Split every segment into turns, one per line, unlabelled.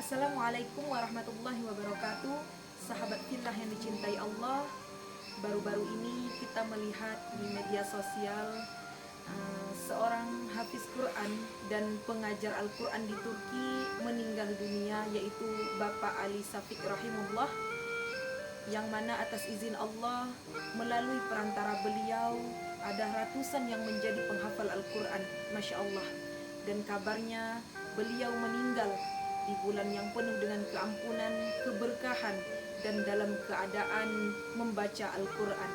Assalamualaikum warahmatullahi wabarakatuh. Sahabat fillah yang dicintai Allah, baru-baru ini kita melihat di media sosial seorang hafiz Quran dan pengajar Al-Quran di Turki meninggal dunia, yaitu Bapak Ali Safiq rahimullah, yang mana atas izin Allah melalui perantara beliau ada ratusan yang menjadi penghafal Al-Quran, Masya Allah. Dan kabarnya beliau meninggal di bulan yang penuh dengan keampunan, keberkahan, dan dalam keadaan membaca Al-Quran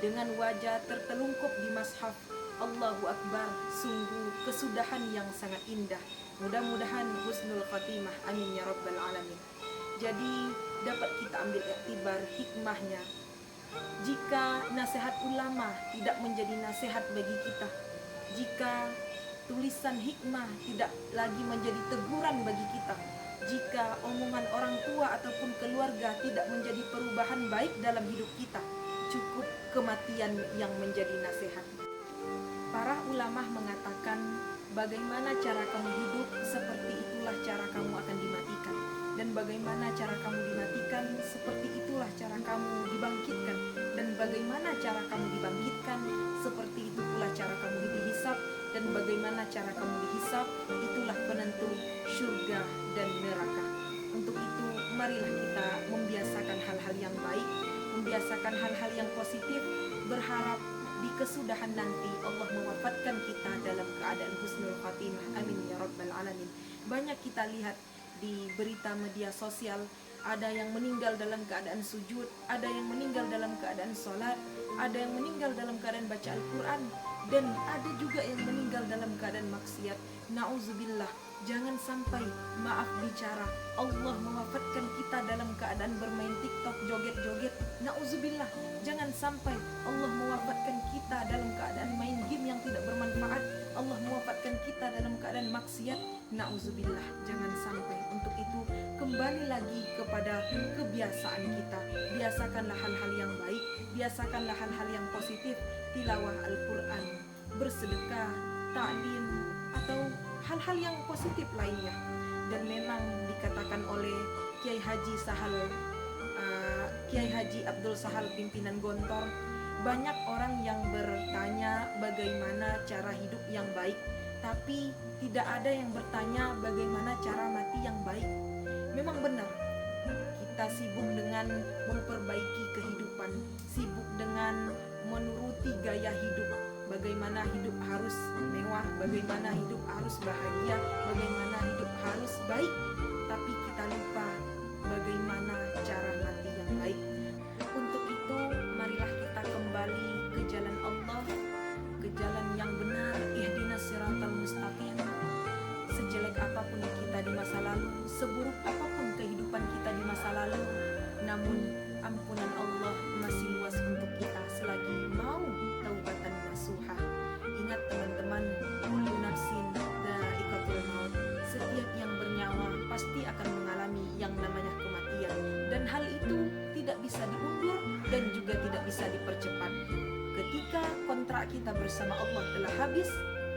dengan wajah tertelungkup di mashaf. Allahu Akbar, sungguh kesudahan yang sangat indah. Mudah-mudahan husnul khatimah, amin ya rabbal alamin. Jadi dapat kita ambil iktibar hikmahnya. Jika nasihat ulama tidak menjadi nasihat bagi kita, jika tulisan hikmah tidak lagi menjadi teguran bagi kita, jika omongan orang tua ataupun keluarga tidak menjadi perubahan baik dalam hidup kita, cukup kematian yang menjadi nasihat. Para ulama mengatakan, bagaimana cara kamu hidup, seperti itulah cara kamu akan dimatikan. Dan bagaimana cara kamu dimatikan, seperti itulah cara kamu dibangkitkan. Dan bagaimana cara kamu dibangkitkan, seperti itu pula cara kamu dihisab. Dan bagaimana cara kamu dihisab, itulah penentu surga dan neraka. Untuk itu, marilah kita membiasakan hal-hal yang baik, membiasakan hal-hal yang positif, berharap di kesudahan nanti Allah mewafatkan kita dalam keadaan husnul khatimah, amin ya rabbal alamin. Banyak kita lihat di berita media sosial, ada yang meninggal dalam keadaan sujud, ada yang meninggal dalam keadaan sholat, ada yang meninggal dalam keadaan baca Al-Quran, dan ada juga yang meninggal dalam keadaan maksiat. Na'udzubillah, jangan sampai, maaf bicara, Allah mewafatkan kita dalam keadaan bermain TikTok, joget-joget. Na'udzubillah, jangan sampai Allah mewafatkan kita dalam keadaan main game yang tidak bermanfaat. Allah mewafatkan kita dalam keadaan maksiat. Na'udzubillah, jangan sampai. Untuk itu, kembali lagi kepada kebiasaan kita. Biasakanlah hal-hal yang baik, biasakanlah hal-hal yang positif, tilawah Al-Quran, bersedekah, ta'lim, atau hal-hal yang positif lainnya. Dan memang dikatakan oleh Kiai Haji Abdul Sahal pimpinan Gontor, banyak orang yang bertanya bagaimana cara hidup yang baik, tapi tidak ada yang bertanya bagaimana cara mati yang baik. Memang benar, kita sibuk dengan memperbaiki kehidupan, sibuk dengan menuruti gaya hidup, bagaimana hidup harus mewah, bagaimana hidup harus bahagia, bagaimana hidup harus baik, tapi kita lupa bagaimana cara mati yang baik. Untuk itu, marilah kita kembali ke jalan Allah, ke jalan yang benar, ihdinas siratal mustaqim. Sejelek apapun kita di masa lalu, seburuk apapun kehidupan kita di masa lalu, namun ampunan Allah masih luas untuk kita selagi mau taubatan nasuha. Ingat teman-teman, kullu nafsin dha'iqatul maut. Setiap yang bernyawa pasti akan mengalami yang namanya kematian, dan hal itu tidak bisa diundur dan juga tidak bisa dipercepat. Ketika kontrak kita bersama Allah telah habis,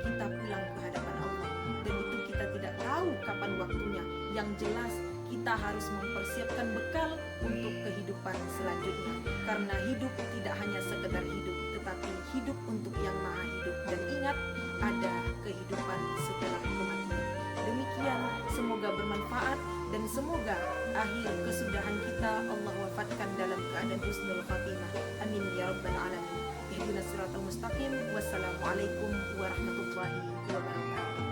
kita pulang ke hadapan Allah, dan itu kita tidak tahu kapan waktunya. Yang jelas kita harus mempersiapkan bekal untuk kehidupan selanjutnya, karena hidup tidak hanya sekedar hidup, tetapi hidup untuk yang maha hidup. Dan ingat, ada kehidupan setelah kematian. Demikian, semoga bermanfaat dan semoga akhir kesudahan kita Allah wafatkan dalam keadaan husnul khatimah, amin ya rabbal alamin. Ihdinas siratal mustaqim. Wassalamualaikum warahmatullahi wabarakatuh.